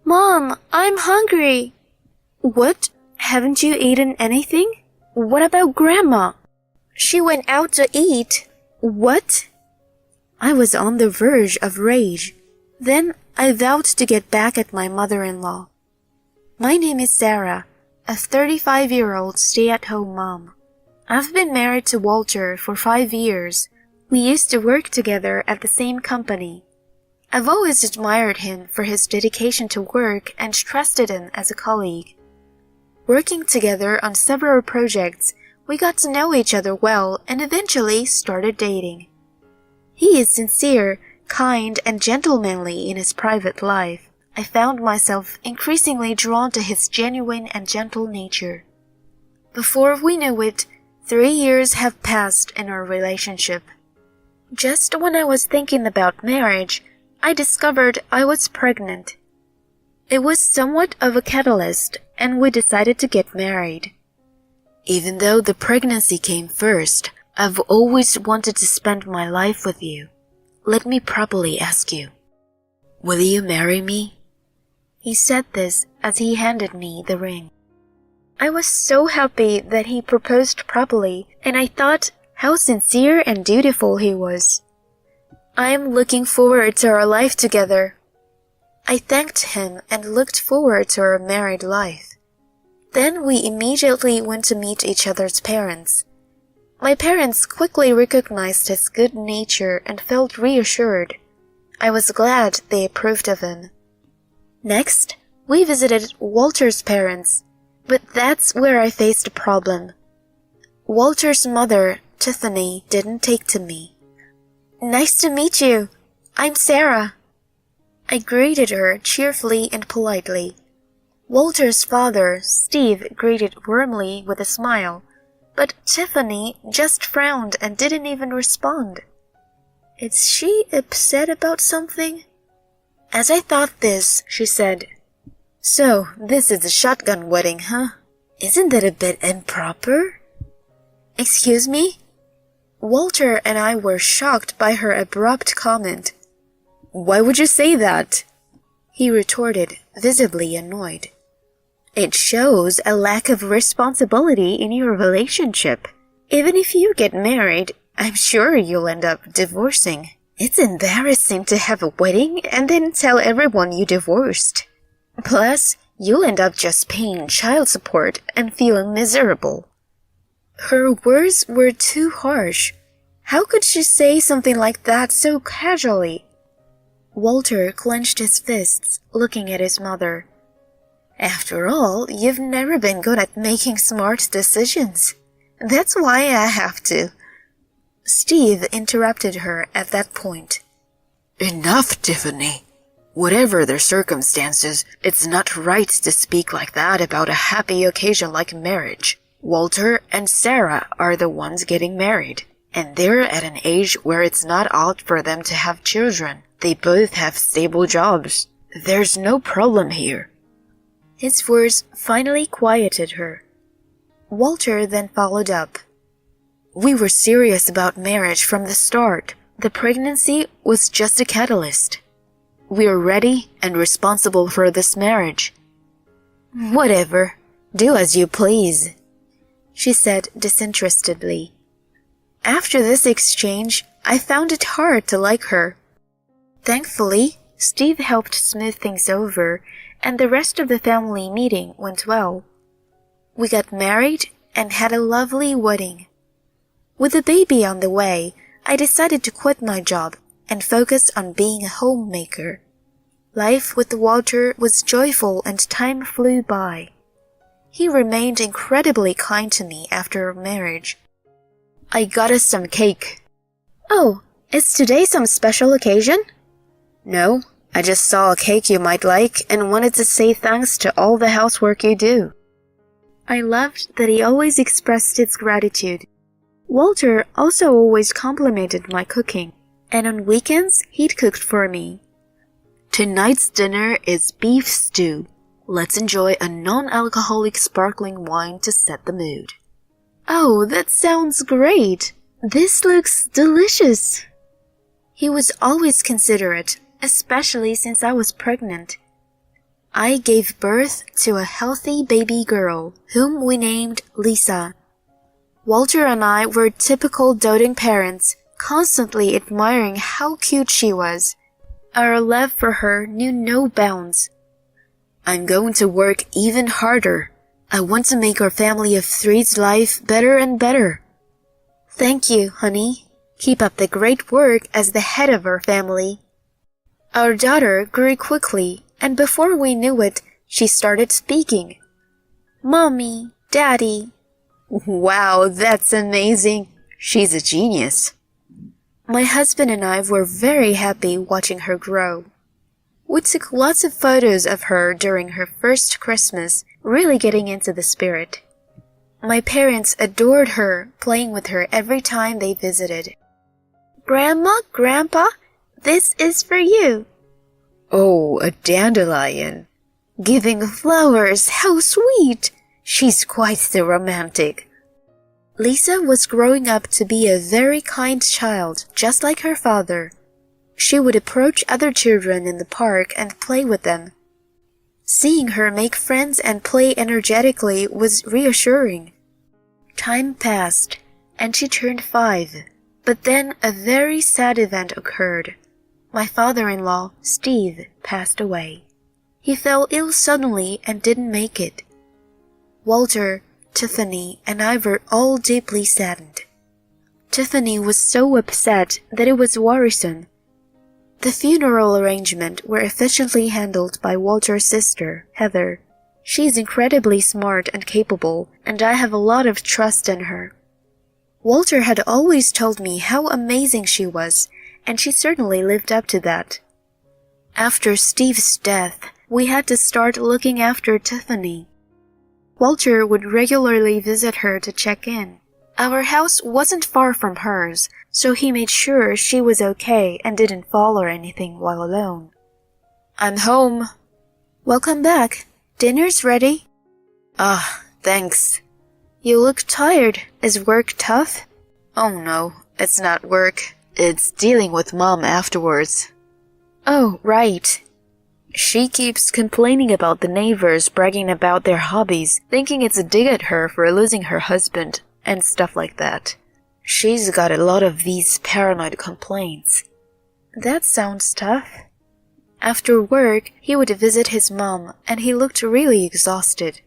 Mom, I'm hungry. What? Haven't you eaten anything? What about Grandma? She went out to eat. What? I was on the verge of rage. Then I vowed to get back at my mother-in-law. My name is Sarah, a 35-year-old stay-at-home mom. I've been married to Walter for 5 years. We used to work together at the same company. I've always admired him for his dedication to work and trusted him as a colleague. Working together on several projects, we got to know each other well and eventually started dating. He is sincere, kind, and gentlemanly in his private life. I found myself increasingly drawn to his genuine and gentle nature. Before we knew it, 3 years have passed in our relationship. Just when I was thinking about marriage, I discovered I was pregnant. It was somewhat of a catalyst, and we decided to get married. Even though the pregnancy came first, I've always wanted to spend my life with you. Let me properly ask you, will you marry me? He said this as he handed me the ring. I was so happy that he proposed properly, and I thought how sincere and dutiful he was. I am looking forward to our life together. I thanked him and looked forward to our married life. Then we immediately went to meet each other's parents. My parents quickly recognized his good nature and felt reassured. I was glad they approved of him. Next, we visited Walter's parents, but that's where I faced a problem. Walter's mother, Tiffany, didn't take to me. Nice to meet you. I'm Sarah. I greeted her cheerfully and politely. Walter's father, Steve, greeted warmly with a smile, but Tiffany just frowned and didn't even respond. Is she upset about something? As I thought this, she said, So, this is a shotgun wedding, huh? Isn't that a bit improper? Excuse me? Walter and I were shocked by her abrupt comment. Why would you say that? He retorted, visibly annoyed. It shows a lack of responsibility in your relationship. Even if you get married, I'm sure you'll end up divorcing. It's embarrassing to have a wedding and then tell everyone you divorced. Plus, you'll end up just paying child support and feeling miserable. Her words were too harsh. How could she say something like that so casually? Walter clenched his fists, looking at his mother. After all, you've never been good at making smart decisions. That's why I have to. Steve interrupted her at that point. Enough, Tiffany. Whatever the circumstances, it's not right to speak like that about a happy occasion like marriage. Walter and Sarah are the ones getting married, and they're at an age where it's not odd for them to have children. They both have stable jobs. There's no problem here. His words finally quieted her. Walter then followed up. We were serious about marriage from the start. The pregnancy was just a catalyst. We're ready and responsible for this marriage. Whatever. Do as you please, she said disinterestedly. After this exchange, I found it hard to like her. Thankfully, Steve helped smooth things over, and the rest of the family meeting went well. We got married and had a lovely wedding. With the baby on the way, I decided to quit my job and focus on being a homemaker. Life with Walter was joyful and time flew by. He remained incredibly kind to me after our marriage. I got us some cake. Oh, is today some special occasion? No, I just saw a cake you might like and wanted to say thanks to all the housework you do. I loved that he always expressed his gratitude. Walter also always complimented my cooking, and on weekends he'd cooked for me. Tonight's dinner is beef stew. Let's enjoy a non-alcoholic sparkling wine to set the mood. Oh, that sounds great. This looks delicious. He was always considerate, especially since I was pregnant. I gave birth to a healthy baby girl, whom we named Lisa. Walter and I were typical doting parents, constantly admiring how cute she was. Our love for her knew no bounds. I'm going to work even harder. I want to make our family of three's life better and better. Thank you, honey. Keep up the great work as the head of our family. Our daughter grew quickly, and before we knew it, she started speaking. Mommy, Daddy. Wow, that's amazing. She's a genius. My husband and I were very happy watching her grow. We took lots of photos of her during her first Christmas, really getting into the spirit. My parents adored her, playing with her every time they visited. Grandma, Grandpa, this is for you. Oh, a dandelion. Giving flowers, how sweet! She's quite the romantic. Lisa was growing up to be a very kind child, just like her father. She would approach other children in the park and play with them. Seeing her make friends and play energetically was reassuring. Time passed, and she turned 5. But then a very sad event occurred. My father-in-law, Steve, passed away. He fell ill suddenly and didn't make it. Walter, Tiffany, and I were all deeply saddened. Tiffany was so upset that it was worrisome. The funeral arrangements were efficiently handled by Walter's sister, Heather. She's incredibly smart and capable, and I have a lot of trust in her. Walter had always told me how amazing she was, and she certainly lived up to that. After Steve's death, we had to start looking after Tiffany. Walter would regularly visit her to check in. Our house wasn't far from hers, so he made sure she was okay and didn't fall or anything while alone. I'm home. Welcome back. Dinner's ready. Ah, thanks. You look tired. Is work tough? Oh no, it's not work. It's dealing with Mom afterwards. Oh, right. She keeps complaining about the neighbors bragging about their hobbies, thinking it's a dig at her for losing her husband, and stuff like that. She's got a lot of these paranoid complaints. That sounds tough. After work, he would visit his mom, and he looked really exhausted.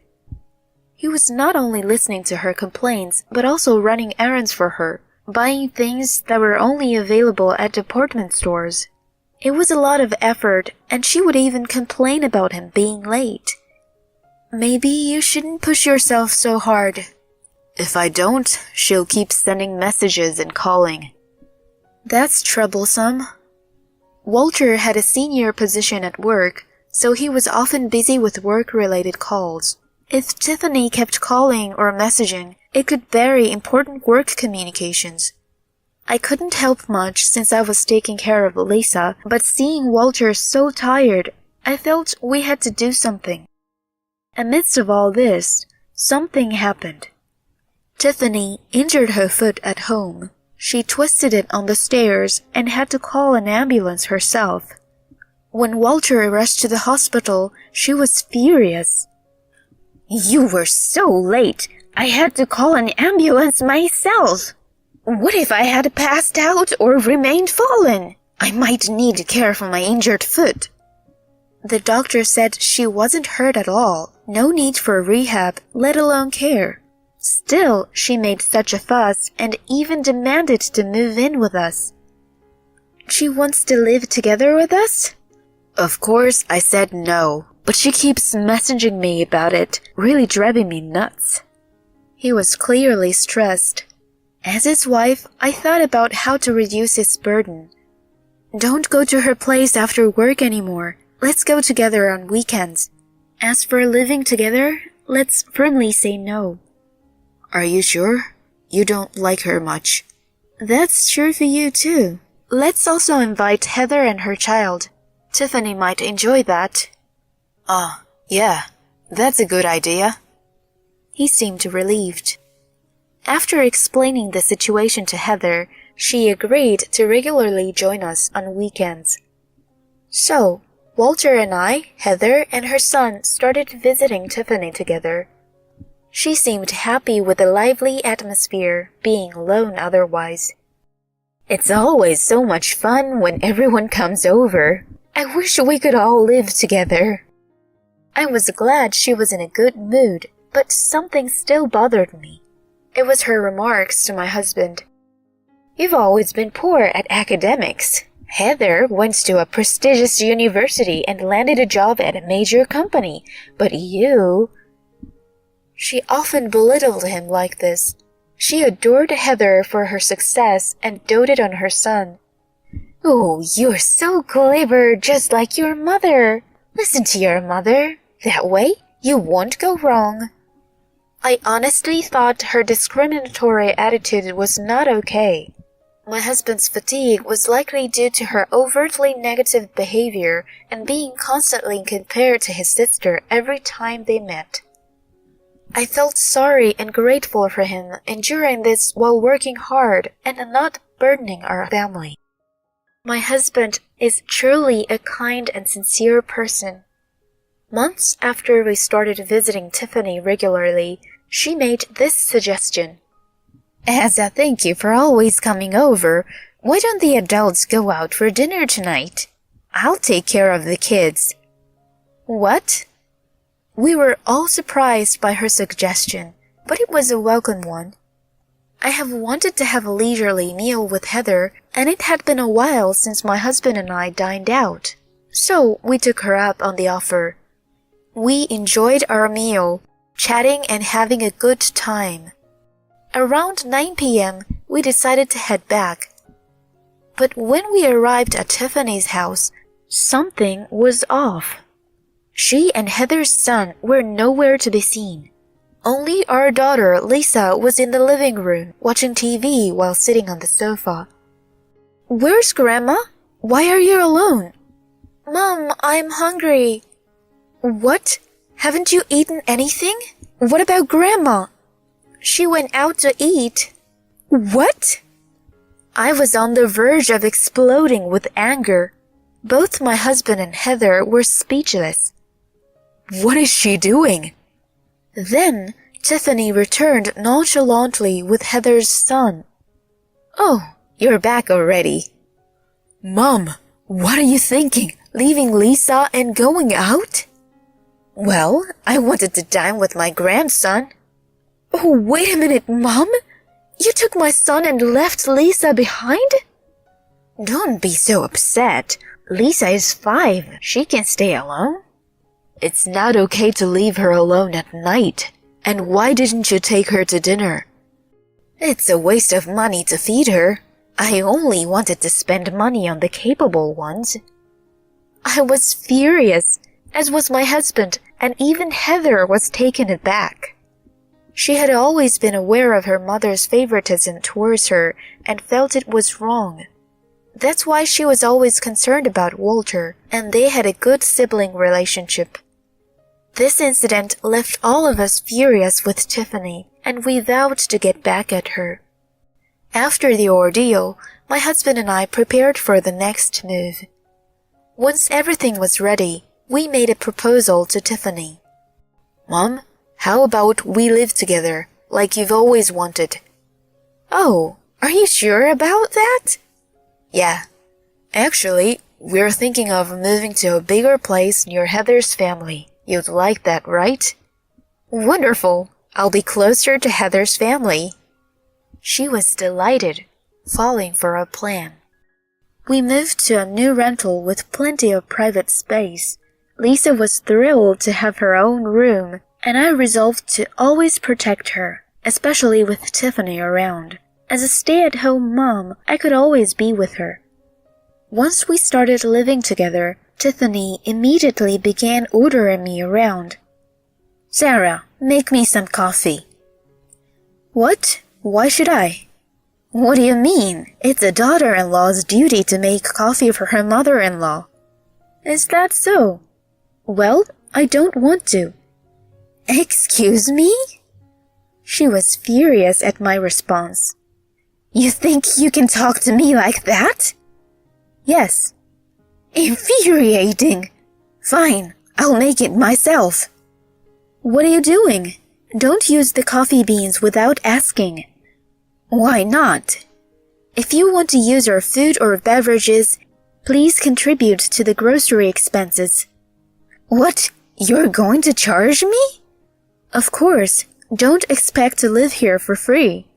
He was not only listening to her complaints, but also running errands for her, buying things that were only available at department stores. It was a lot of effort, and she would even complain about him being late. Maybe you shouldn't push yourself so hard. If I don't, she'll keep sending messages and calling. That's troublesome. Walter had a senior position at work, so he was often busy with work-related calls. If Tiffany kept calling or messaging, it could bury important work communications. I couldn't help much since I was taking care of Lisa, but seeing Walter so tired, I felt we had to do something. Amidst of all this, something happened. Tiffany injured her foot at home. She twisted it on the stairs and had to call an ambulance herself. When Walter rushed to the hospital, she was furious. You were so late. I had to call an ambulance myself. What if I had passed out or remained fallen? I might need care for my injured foot. The doctor said she wasn't hurt at all, no need for rehab, let alone care. Still, she made such a fuss and even demanded to move in with us. She wants to live together with us? Of course, I said no, but she keeps messaging me about it, really driving me nuts. He was clearly stressed. As his wife, I thought about how to reduce his burden. Don't go to her place after work anymore. Let's go together on weekends. As for living together, let's firmly say no. Are you sure? You don't like her much. That's true for you too. Let's also invite Heather and her child. Tiffany might enjoy that. Yeah, that's a good idea. He seemed relieved. After explaining the situation to Heather, she agreed to regularly join us on weekends. So, Walter and I, Heather, and her son started visiting Tiffany together. She seemed happy with the lively atmosphere, being alone otherwise. It's always so much fun when everyone comes over. I wish we could all live together. I was glad she was in a good mood, but something still bothered me. It was her remarks to my husband. You've always been poor at academics. Heather went to a prestigious university and landed a job at a major company, but you... She often belittled him like this. She adored Heather for her success and doted on her son. Oh, you're so clever, just like your mother. Listen to your mother. That way, you won't go wrong. I honestly thought her discriminatory attitude was not okay. My husband's fatigue was likely due to her overtly negative behavior and being constantly compared to his sister every time they met. I felt sorry and grateful for him enduring this while working hard and not burdening our family. My husband is truly a kind and sincere person. Months after we started visiting Tiffany regularly, she made this suggestion. As a thank you for always coming over, why don't the adults go out for dinner tonight? I'll take care of the kids. What? We were all surprised by her suggestion, but it was a welcome one. I have wanted to have a leisurely meal with Heather, and it had been a while since my husband and I dined out. So we took her up on the offer. We enjoyed our meal, chatting and having a good time. Around 9 p.m., we decided to head back. But when we arrived at Tiffany's house, something was off. She and Heather's son were nowhere to be seen. Only our daughter, Lisa, was in the living room watching TV while sitting on the sofa. Where's Grandma? Why are you alone? Mom, I'm hungry. What? Haven't you eaten anything? What about Grandma? She went out to eat. What? I was on the verge of exploding with anger. Both my husband and Heather were speechless. What is she doing? Then Tiffany returned nonchalantly with Heather's son. Oh, you're back already. Mom, what are you thinking? Leaving Lisa and going out? Well, I wanted to dine with my grandson. Oh, wait a minute, Mom. You took my son and left Lisa behind? Don't be so upset. Lisa is 5. She can stay alone. It's not okay to leave her alone at night. And why didn't you take her to dinner? It's a waste of money to feed her. I only wanted to spend money on the capable ones. I was furious, as was my husband, and even Heather was taken aback. She had always been aware of her mother's favoritism towards her and felt it was wrong. That's why she was always concerned about Walter, and they had a good sibling relationship. This incident left all of us furious with Tiffany, and we vowed to get back at her. After the ordeal, my husband and I prepared for the next move. Once everything was ready, we made a proposal to Tiffany. Mom, how about we live together, like you've always wanted? Oh, are you sure about that? Yeah. Actually, we're thinking of moving to a bigger place near Heather's family. You'd like that, right? Wonderful. I'll be closer to Heather's family. She was delighted, falling for our plan. We moved to a new rental with plenty of private space. Lisa was thrilled to have her own room, and I resolved to always protect her, especially with Tiffany around. As a stay-at-home mom, I could always be with her. Once we started living together, Tiffany immediately began ordering me around. Sarah, make me some coffee. What? Why should I? What do you mean? It's a daughter-in-law's duty to make coffee for her mother-in-law. Is that so? Well, I don't want to. Excuse me? She was furious at my response. You think you can talk to me like that? Yes. Infuriating. Fine, I'll make it myself. What are you doing? Don't use the coffee beans without asking. Why not? If you want to use our food or beverages, please contribute to the grocery expenses. What? You're going to charge me? Of course, don't expect to live here for free.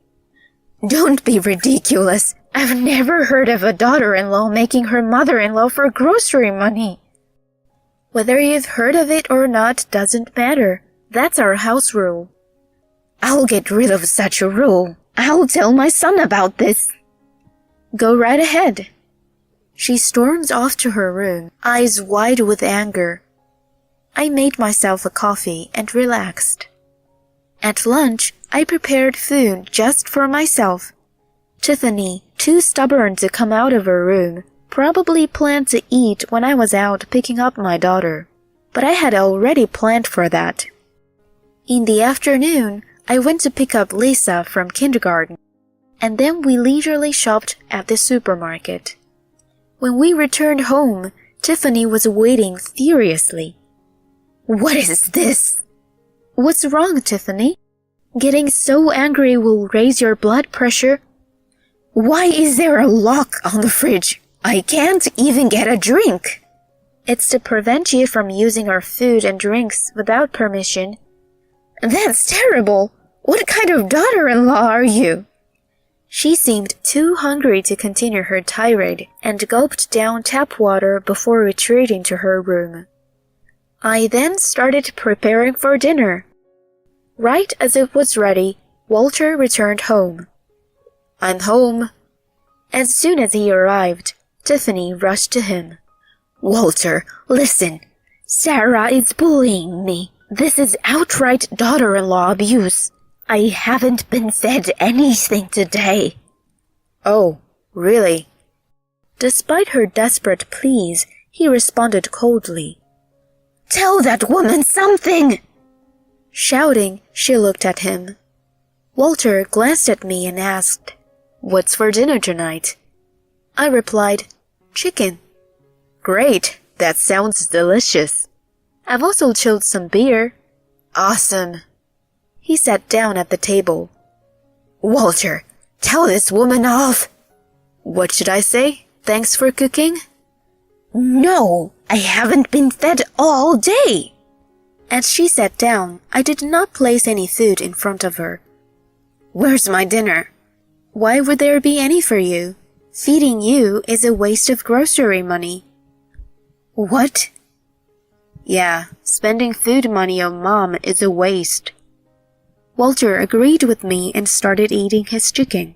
Don't be ridiculous. I've never heard of a daughter-in-law making her mother-in-law for grocery money. Whether you've heard of it or not doesn't matter. That's our house rule. I'll get rid of such a rule. I'll tell my son about this. Go right ahead. She storms off to her room, eyes wide with anger. I made myself a coffee and relaxed. At lunch, I prepared food just for myself. Tiffany, too stubborn to come out of her room, probably planned to eat when I was out picking up my daughter, but I had already planned for that. In the afternoon, I went to pick up Lisa from kindergarten, and then we leisurely shopped at the supermarket. When we returned home, Tiffany was waiting furiously. What is this? What's wrong, Tiffany? Getting so angry will raise your blood pressure. Why is there a lock on the fridge? I can't even get a drink. It's to prevent you from using our food and drinks without permission. That's terrible. What kind of daughter-in-law are you? She seemed too hungry to continue her tirade and gulped down tap water before retreating to her room. I then started preparing for dinner. Right as it was ready, Walter returned home. I'm home. As soon as he arrived, Tiffany rushed to him. Walter, listen. Sarah is bullying me. This is outright daughter-in-law abuse. I haven't been fed anything today. Oh, really? Despite her desperate pleas, he responded coldly. Tell that woman something! Shouting, she looked at him. Walter glanced at me and asked, What's for dinner tonight? I replied, Chicken. Great, that sounds delicious. I've also chilled some beer. Awesome. He sat down at the table. Walter, tell this woman off. What should I say? Thanks for cooking? No, I haven't been fed all day. As she sat down, I did not place any food in front of her. Where's my dinner? Why would there be any for you? Feeding you is a waste of grocery money. What? Yeah, spending food money on Mom is a waste. Walter agreed with me and started eating his chicken.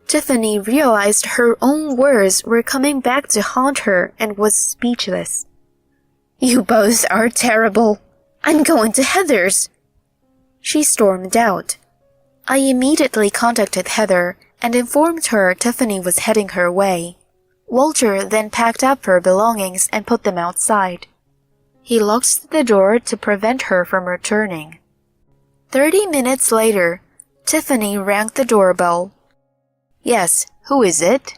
Tiffany realized her own words were coming back to haunt her and was speechless. You both are terrible. I'm going to Heather's. She stormed out. I immediately contacted Heather and informed her Tiffany was heading her way. Walter then packed up her belongings and put them outside. He locked the door to prevent her from returning. 30 minutes later, Tiffany rang the doorbell. Yes, who is it?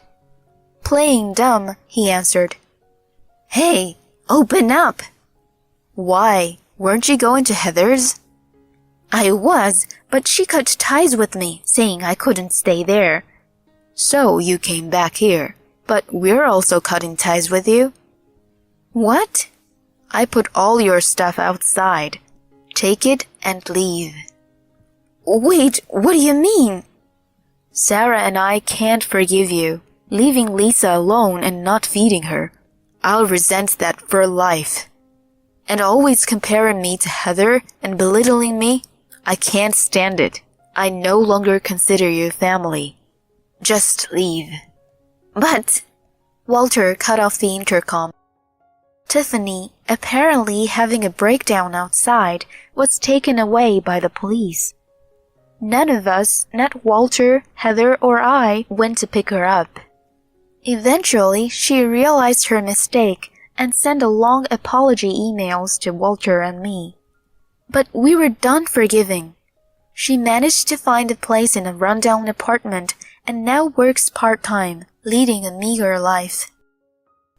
Playing dumb, he answered. Hey, open up! Why, weren't you going to Heather's? I was, but she cut ties with me, saying I couldn't stay there. So you came back here, but we're also cutting ties with you. What? I put all your stuff outside. Take it and leave. Wait, what do you mean? Sarah and I can't forgive you, leaving Lisa alone and not feeding her. I'll resent that for life. And always comparing me to Heather and belittling me, I can't stand it. I no longer consider you family. Just leave. But Walter cut off the intercom. Tiffany, apparently having a breakdown outside, was taken away by the police. None of us, not Walter, Heather, or I, went to pick her up. Eventually, she realized her mistake and sent a long apology emails to Walter and me. But we were done forgiving. She managed to find a place in a rundown apartment and now works part-time, leading a meager life.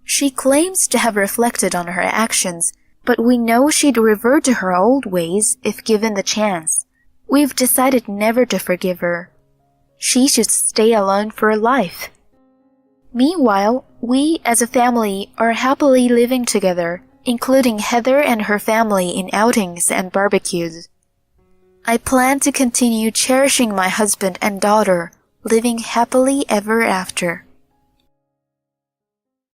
She claims to have reflected on her actions, but we know she'd revert to her old ways if given the chance. We've decided never to forgive her. She should stay alone for life. Meanwhile, we as a family are happily living together, including Heather and her family in outings and barbecues. I plan to continue cherishing my husband and daughter, living happily ever after.